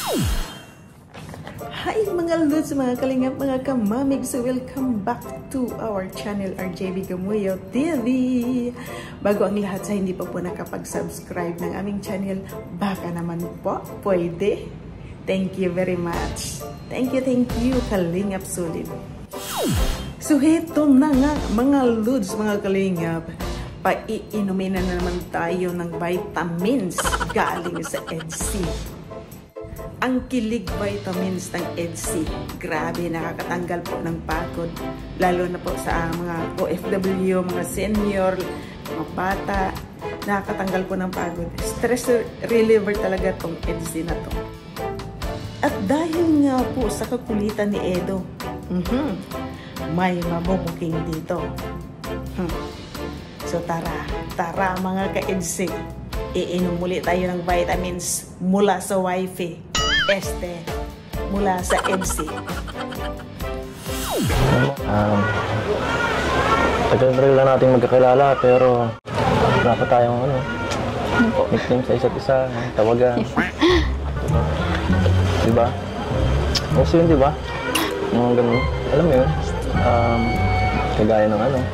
Hi mga lods, mga kalingap, mga kamamig. So welcome back to our channel, RJB Gamuyo TV. Bago ang lahat, sa hindi pa po nakapag-subscribe ng aming channel, baka naman po pwede. Thank you very much. Thank you, kalingap solid. So heto na nga mga lods, mga kalingap, paiinumin na naman tayo ng vitamins galing sa EDC. Ang kilig vitamins ng EDC, grabe, nakakatanggal po ng pagod, lalo na po sa mga OFW, mga senior, mga bata, nakakatanggal po ng pagod. Stress reliever talaga tong EDC na to. At dahil nga po sa kakulitan ni Edo, may mabubuking dito. So tara mga ka-EDC, iinom muli tayo ng vitamins mula sa wifi. Mula sa EDC. Tagal-tagal lang natin magkakilala, pero wala pa tayong nickname sa isa't isa, tawagan. Diba? Also yun, diba? Mga ganun. Alam mo yun? Kagaya ng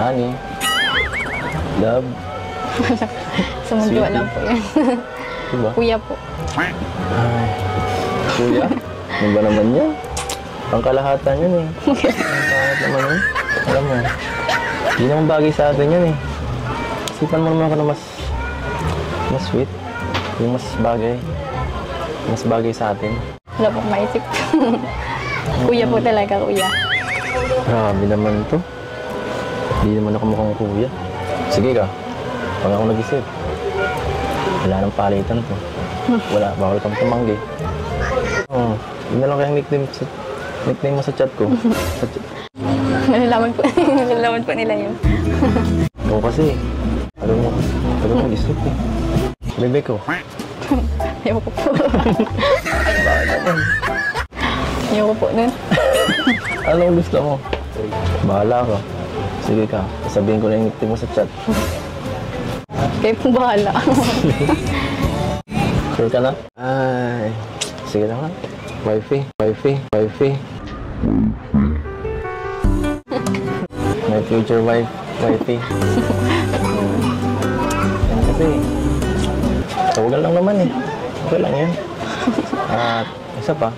honey, love, sumugwa lang po yan. Diba? Kuya po. Ay, kuya? Ano ba naman yan? Pangkalahatan yun eh. Pangkalahat naman yun. Alam mo, hindi naman bagay sa atin yun eh. Isipan mo naman ako na mas sweet. Yung mas bagay sa atin. Wala pong maisip. Kuya po talaga, kuya. Grabe naman to. Hindi naman ako mukhang kuya. Sige ka, pag ako nag-isip, wala nang palitan to. Wala, bawal kang tumanggi. Yun na lang kayang nickname mo sa chat ko. Nalalaman po nila yun. Oo kasi, ano mo mag-isip eh. Bebe ko. Ayoko po. Ayoko po nun. Anong gusto mo? Bahala ka. Sige ka, sabihin ko na yung nickname mo sa chat. Kayo po bahala. Sure ka na? Ay, sige na nga. Wifi. My future wifi. Yan kasi, tawagan lang naman eh. Okay lang yan. At isa pa,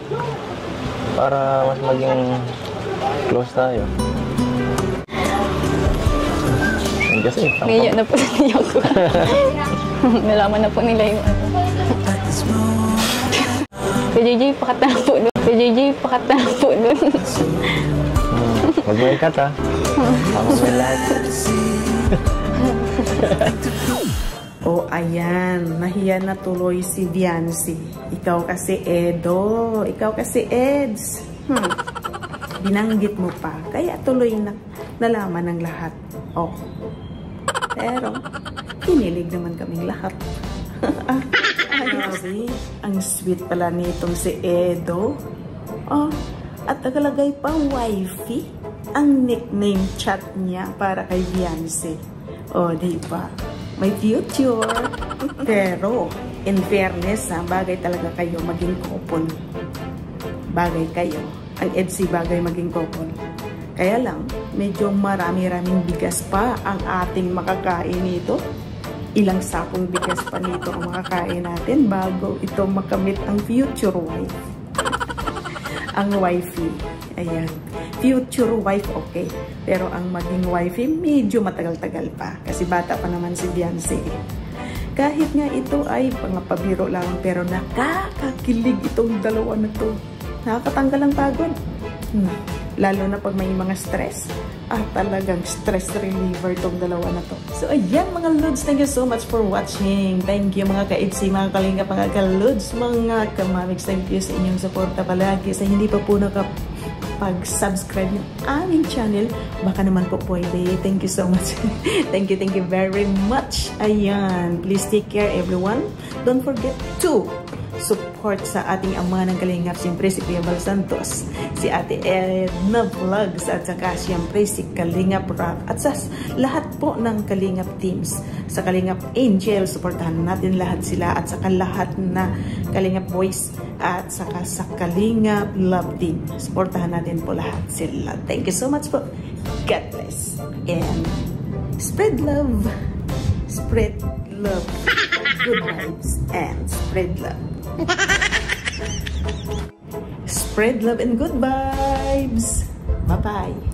para mas maging close tayo. Yan kasi, ngayon na po niya ko. Nalaman na po nila yung PJJ, pakat na lang po doon. PJJ, pakat na lang po doon. Huwag mo ikat ha. Ako mo lahat. O ayan, nahiya na tuloy si Viancy. Ikaw kasi Edo, ikaw kasi Eds. Binanggit mo pa, kaya tuloy na nalaman ng lahat. Oh. Pero, kinilig naman kaming lahat. Grabe, ang sweet pala nitong si Edo. Oh, at nakalagay pa wifi ang nickname chat niya para kay Viancy. Oh, diba? May future. Pero, in fairness, bagay talaga kayo maging couple. Bagay kayo. Ang EDC bagay maging couple. Kaya lang, medyo marami-raming bigas pa ang ating makakain nito. Ilang sakong bigas pa nito ang makakain natin bago ito makamit ang future wife. Ang wifey. Ayan. Future wife, okay. Pero ang maging wifey, medyo matagal-tagal pa. Kasi bata pa naman si Viancy. Kahit nga ito ay pangapabiro lang, pero nakakakilig itong dalawa na to. Nakakatanggal ang pagod. Lalo na pag may mga stress. Talagang stress reliever tong dalawa na to. So ayan mga lods, thank you so much for watching. Thank you mga ka-EDC, mga kalingap, mga ka-lods, mga kamamigs. Thank you sa inyong suporta palagi. Sa hindi pa po nakapag-subscribe ng aming channel, baka naman po pwede. Thank you so much. Thank you very much. Ayan, please take care everyone. Don't forget to support sa ating ama ng Kalingap, siyempre si Kuya Bal Santos, si Ate Edna Vlogs, at saka siyempre si Kalingap Rock, at sa lahat po ng Kalingap teams, sa Kalingap Angel, supportahan natin lahat sila, at saka lahat na Kalingap Boys, at saka sa Kalingap Love Team, supportahan natin po lahat sila. Thank you so much po. God bless. And spread love. Spread love. Good vibes and spread love. Spread love and good vibes. Bye-bye.